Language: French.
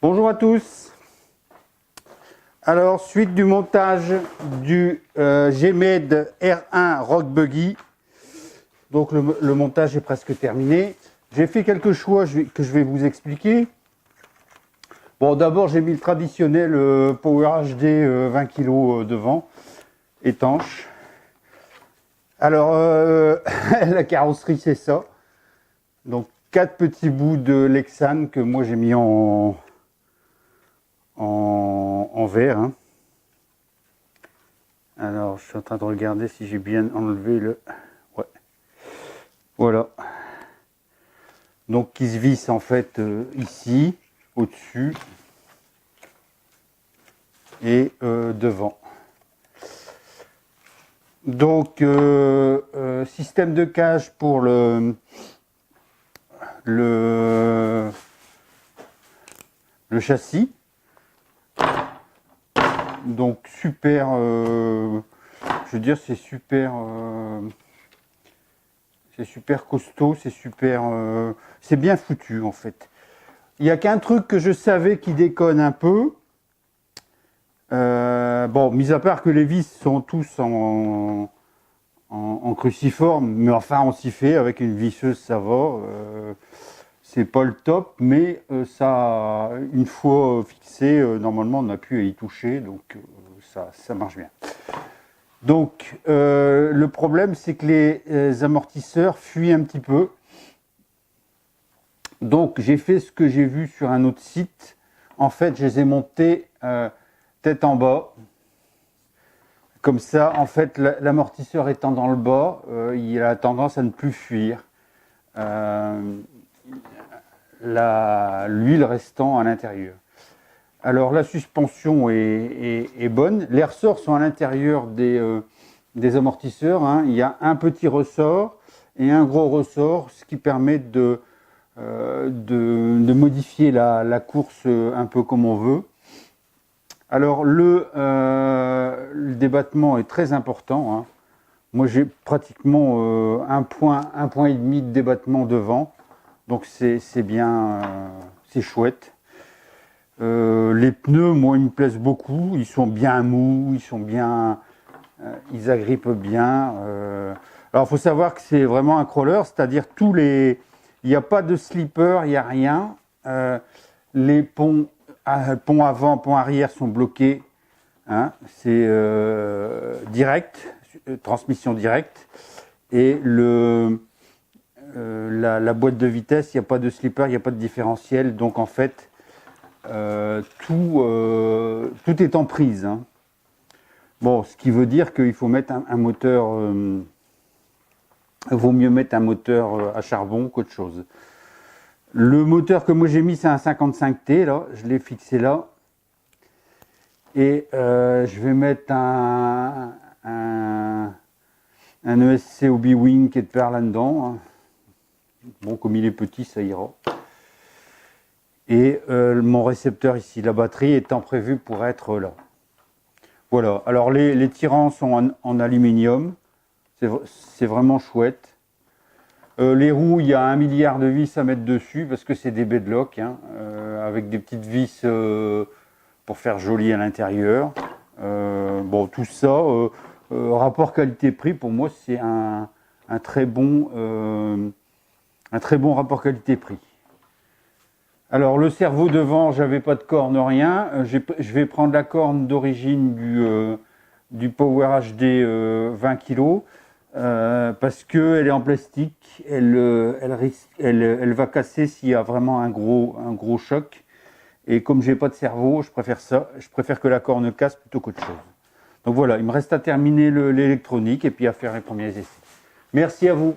Bonjour à tous. Alors, suite du montage du Gmed R1 Rock Buggy. Donc le montage est presque terminé. J'ai fait quelques choix que je vais vous expliquer. Bon, d'abord j'ai mis le traditionnel Power HD 20 kg devant, étanche. Alors la carrosserie c'est ça. Donc 4 petits bouts de Lexan que moi j'ai mis en verre. Hein. Alors je suis en train de regarder si j'ai bien enlevé le... Ouais. Voilà. Donc qui se visse en fait ici, au-dessus et devant. Donc système de cage pour le châssis. Donc super, je veux dire c'est super costaud, c'est super, c'est bien foutu en fait. Il n'y a qu'un truc que je savais qui déconne un peu. Bon, mis à part que les vis sont tous en cruciforme, mais enfin on s'y fait avec une visseuse, ça va. C'est pas le top, mais ça, une fois fixé, normalement on n'a plus à y toucher, donc ça marche bien. Donc le problème c'est que les amortisseurs fuient un petit peu. Donc j'ai fait ce que j'ai vu sur un autre site. En fait, je les ai montés tête en bas. Comme ça, en fait, l'amortisseur étant dans le bas, il a tendance à ne plus fuir. L'huile restant à l'intérieur. Alors la suspension est bonne. Les ressorts sont à l'intérieur des amortisseurs. Hein. Il y a un petit ressort et un gros ressort, ce qui permet de modifier la course un peu comme on veut. Alors le débattement est très important. Hein. Moi j'ai pratiquement un point et demi de débattement devant. Donc c'est bien, c'est chouette. Les pneus, moi, ils me plaisent beaucoup. Ils sont bien mous, ils sont bien, ils agrippent bien. Alors, il faut savoir que c'est vraiment un crawler, c'est-à-dire il n'y a pas de slipper, il n'y a rien. Les ponts avant, ponts arrière sont bloqués. Hein, c'est direct, transmission directe. Et la boîte de vitesse, il n'y a pas de slipper, il n'y a pas de différentiel, donc en fait tout est en prise. Hein. Bon, ce qui veut dire qu'il faut mettre un moteur, vaut mieux mettre un moteur à charbon qu'autre chose. Le moteur que moi j'ai mis, c'est un 55T, là, je l'ai fixé là, et je vais mettre un ESC Obi-Wing qui est de paire là-dedans. Hein. Bon, comme il est petit, ça ira. Et mon récepteur ici, la batterie étant prévue pour être là. Voilà. Alors les tirants sont en aluminium. C'est vraiment chouette. Les roues, il y a 1 milliard de vis à mettre dessus parce que c'est des bedlock, hein, avec des petites vis pour faire joli à l'intérieur. Bon, tout ça, rapport qualité-prix, pour moi, c'est un très bon rapport qualité-prix. Alors le cerveau devant, j'avais pas de corne, rien. Je vais prendre la corne d'origine du Power HD 20 kg parce qu'elle est en plastique. Elle va casser s'il y a vraiment un gros choc. Et comme j'ai pas de cerveau, je préfère ça. Je préfère que la corne casse plutôt qu'autre chose. Donc voilà, il me reste à terminer l'électronique et puis à faire les premiers essais. Merci à vous.